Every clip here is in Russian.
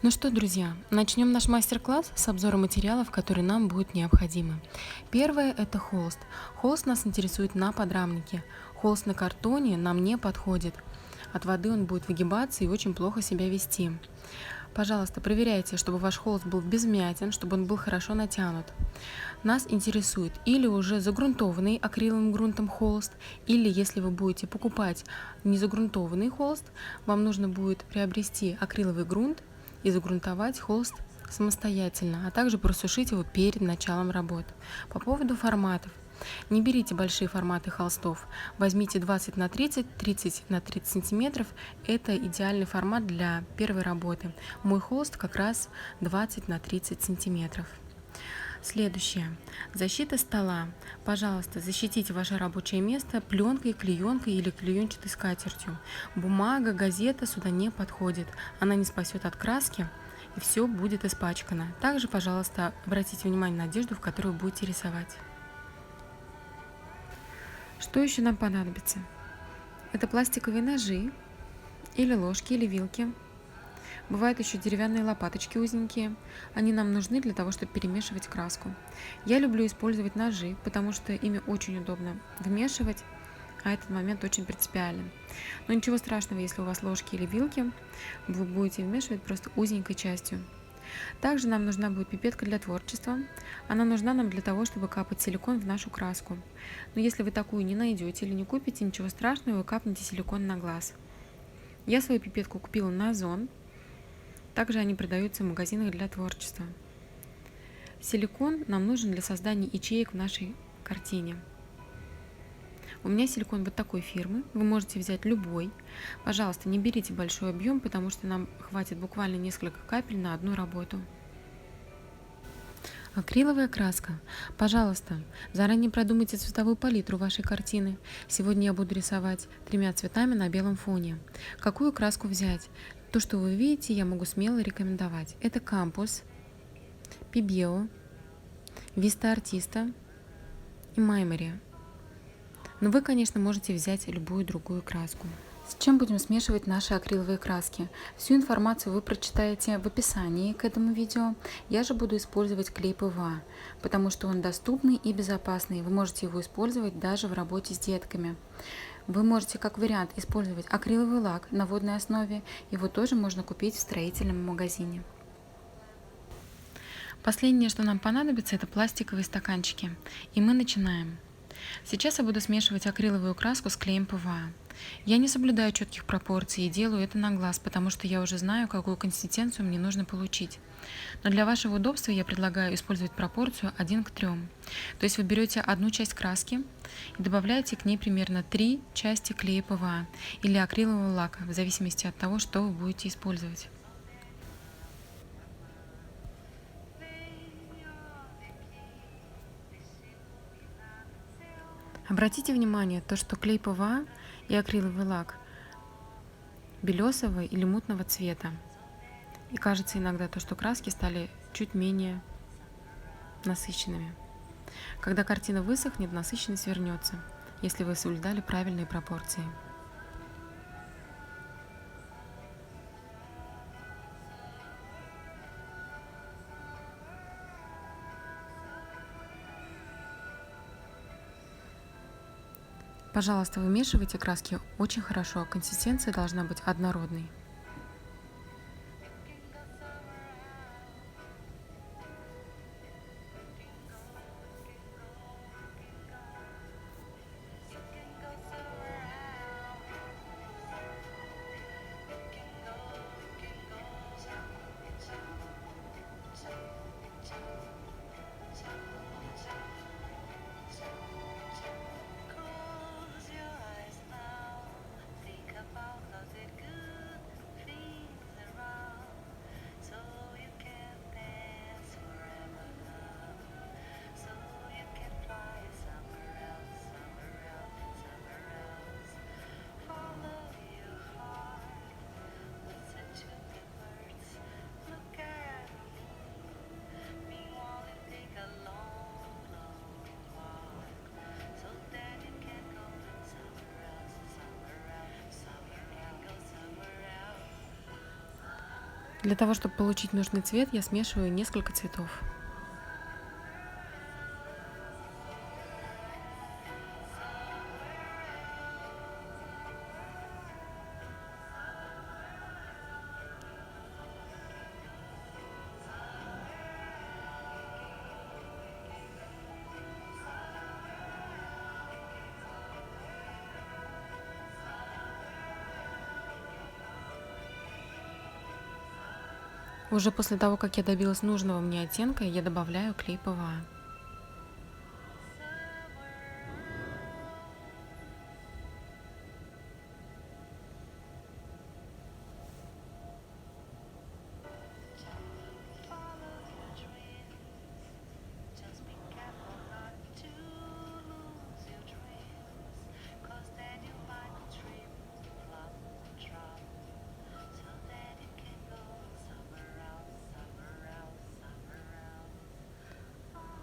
Ну что, друзья, начнем наш мастер-класс с обзора материалов, которые нам будут необходимы. Первое – это холст. Холст нас интересует на подрамнике. Холст на картоне нам не подходит. От воды он будет выгибаться и очень плохо себя вести. Пожалуйста, проверяйте, чтобы ваш холст был без вмятин, чтобы он был хорошо натянут. Нас интересует или уже загрунтованный акриловым грунтом холст, или если вы будете покупать незагрунтованный холст, вам нужно будет приобрести акриловый грунт и загрунтовать холст самостоятельно, а также просушить его перед началом работ. По поводу форматов. Не берите большие форматы холстов, возьмите 20 на 30, 30 на 30 сантиметров. Это идеальный формат для первой работы. Мой холст как раз 20 на 30 сантиметров. Следующее. Защита стола. Пожалуйста, защитите ваше рабочее место пленкой, клеенкой или клеенчатой скатертью. Бумага, газета сюда не подходит. Она не спасет от краски, и все будет испачкано. Также, пожалуйста, обратите внимание на одежду, в которую вы будете рисовать. Что еще нам понадобится? Это пластиковые ножи, или ложки, или вилки. Бывают еще деревянные лопаточки узенькие. Они нам нужны для того, чтобы перемешивать краску. Я люблю использовать ножи, потому что ими очень удобно вмешивать, а этот момент очень принципиален. Но ничего страшного, если у вас ложки или вилки, вы будете вмешивать просто узенькой частью. Также нам нужна будет пипетка для творчества. Она нужна нам для того, чтобы капать силикон в нашу краску. Но если вы такую не найдете или не купите, ничего страшного, вы капнете силикон на глаз. Я свою пипетку купила на Озон. Также они продаются в магазинах для творчества. Силикон нам нужен для создания ячеек в нашей картине. У меня силикон вот такой фирмы, вы можете взять любой. Пожалуйста, не берите большой объем, потому что нам хватит буквально несколько капель на одну работу. Акриловая краска. Пожалуйста, заранее продумайте цветовую палитру вашей картины. Сегодня я буду рисовать 3 цветами на белом фоне. Какую краску взять? То, что вы видите, я могу смело рекомендовать. Это Кампус, Пибео, Виста Артиста и Маймори. Но вы, конечно, можете взять любую другую краску. С чем будем смешивать наши акриловые краски? Всю информацию вы прочитаете в описании к этому видео. Я же буду использовать клей ПВА, потому что он доступный и безопасный. Вы можете его использовать даже в работе с детками. Вы можете как вариант использовать акриловый лак на водной основе. Его тоже можно купить в строительном магазине. Последнее, что нам понадобится, это пластиковые стаканчики. И мы начинаем. Сейчас я буду смешивать акриловую краску с клеем ПВА. Я не соблюдаю четких пропорций и делаю это на глаз, потому что я уже знаю, какую консистенцию мне нужно получить. Но для вашего удобства я предлагаю использовать пропорцию 1 к 3. То есть вы берете одну часть краски и добавляете к ней примерно 3 части клея ПВА или акрилового лака, в зависимости от того, что вы будете использовать. Обратите внимание, то, что клей ПВА и акриловый лак белесого или мутного цвета. И кажется иногда то, что краски стали чуть менее насыщенными. Когда картина высохнет, насыщенность вернется, если вы соблюдали правильные пропорции. Пожалуйста, вымешивайте краски очень хорошо, консистенция должна быть однородной. Для того, чтобы получить нужный цвет, я смешиваю несколько цветов. Уже после того, как я добилась нужного мне оттенка, я добавляю клей ПВА.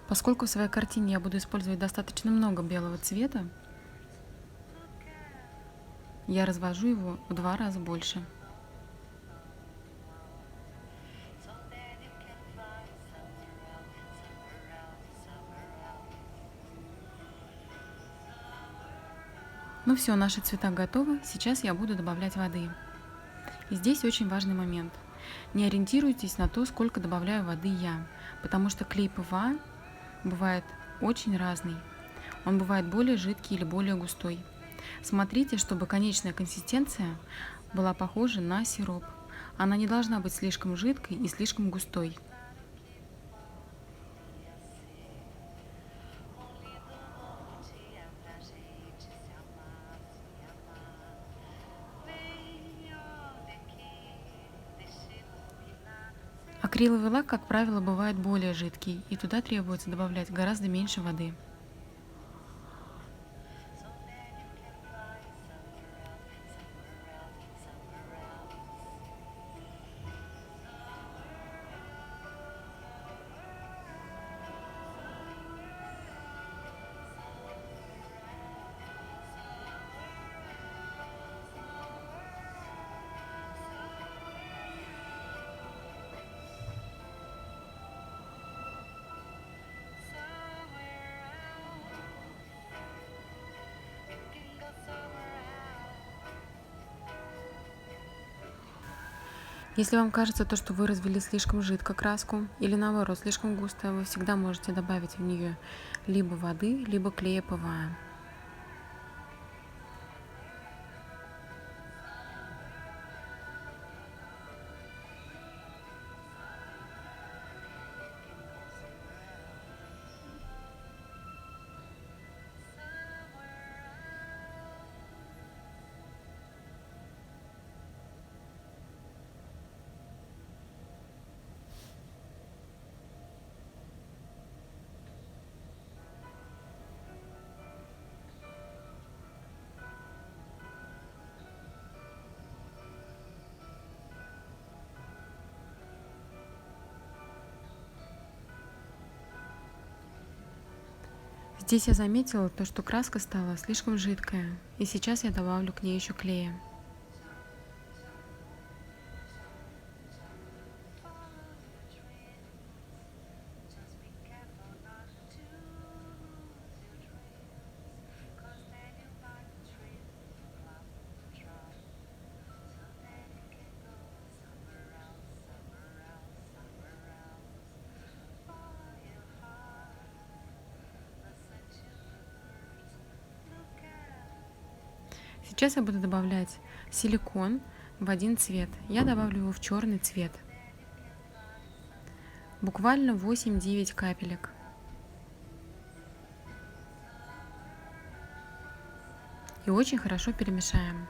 Поскольку в своей картине я буду использовать достаточно много белого цвета, я развожу его в 2 раза больше. Ну все, наши цвета готовы. Сейчас я буду добавлять воды. И здесь очень важный момент. Не ориентируйтесь на то, сколько добавляю воды я, потому что клей ПВА бывает очень разный. Он бывает более жидкий или более густой. Смотрите, чтобы конечная консистенция была похожа на сироп. Она не должна быть слишком жидкой и слишком густой. Акриловый лак, как правило, бывает более жидкий, и туда требуется добавлять гораздо меньше воды. Если вам кажется, то, что вы развели слишком жидко краску или наоборот слишком густо, вы всегда можете добавить в нее либо воды, либо клея ПВА. Здесь я заметила то, что краска стала слишком жидкая, и сейчас я добавлю к ней еще клея. Сейчас я буду добавлять силикон в один цвет. Я добавлю его в черный цвет. Буквально 8-9 капелек. И очень хорошо перемешаем.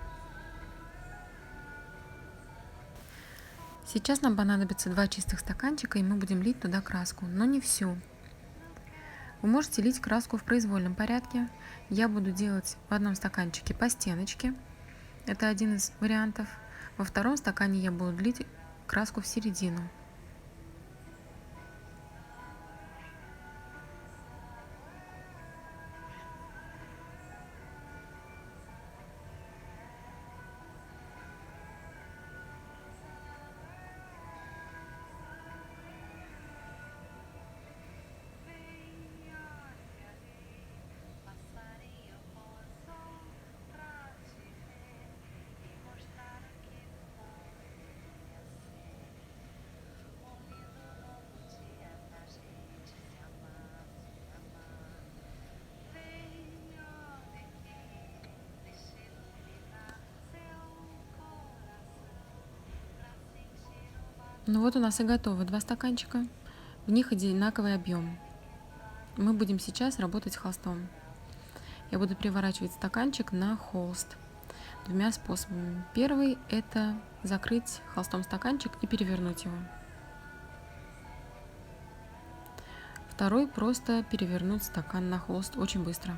Сейчас нам понадобится 2 чистых стаканчика, и мы будем лить туда краску, но не всю. Вы можете лить краску в произвольном порядке. Я буду делать в одном стаканчике по стеночке. Это один из вариантов. Во втором стакане я буду лить краску в середину. Ну вот у нас и готовы 2 стаканчика. В них одинаковый объем. Мы будем сейчас работать с холстом. Я буду переворачивать стаканчик на холст 2 способами. Первый – это закрыть холстом стаканчик и перевернуть его. Второй – просто перевернуть стакан на холст очень быстро.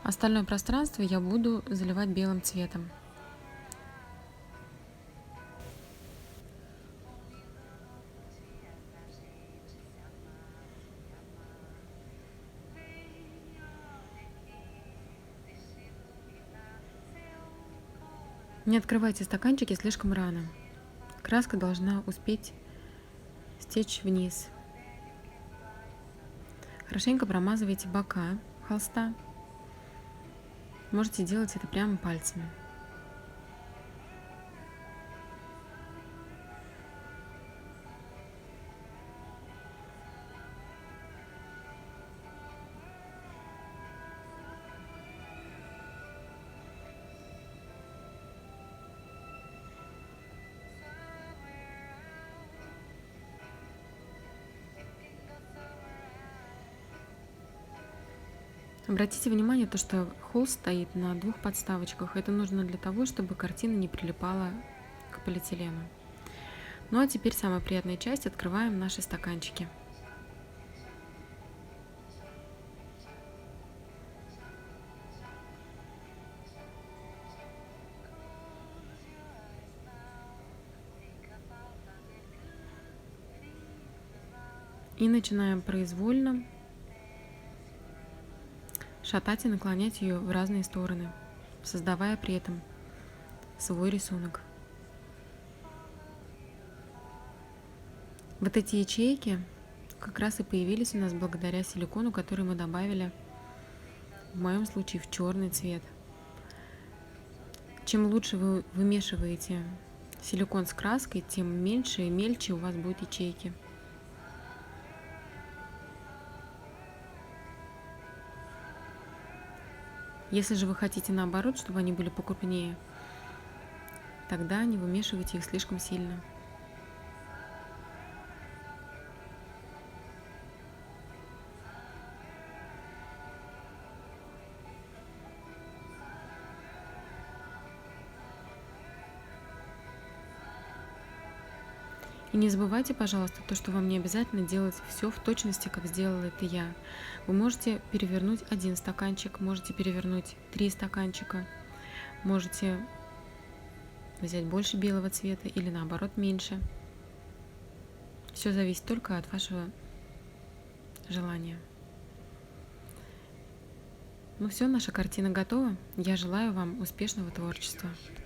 Остальное пространство я буду заливать белым цветом. Не открывайте стаканчики слишком рано. Краска должна успеть стечь вниз. Хорошенько промазывайте бока холста. Можете делать это прямо пальцами. Обратите внимание, то, что холст стоит на 2 подставочках. Это нужно для того, чтобы картина не прилипала к полиэтилену. Ну а теперь самая приятная часть. Открываем наши стаканчики. И начинаем произвольно шатать и наклонять ее в разные стороны, создавая при этом свой рисунок. Вот эти ячейки как раз и появились у нас благодаря силикону, который мы добавили, в моем случае, в черный цвет. Чем лучше вы вымешиваете силикон с краской, тем меньше и мельче у вас будут ячейки. Если же вы хотите наоборот, чтобы они были покрупнее, тогда не вымешивайте их слишком сильно. И не забывайте, пожалуйста, то, что вам не обязательно делать все в точности, как сделала это я. Вы можете перевернуть 1 стаканчик, можете перевернуть 3 стаканчика, можете взять больше белого цвета или наоборот меньше. Все зависит только от вашего желания. Ну все, наша картина готова. Я желаю вам успешного творчества.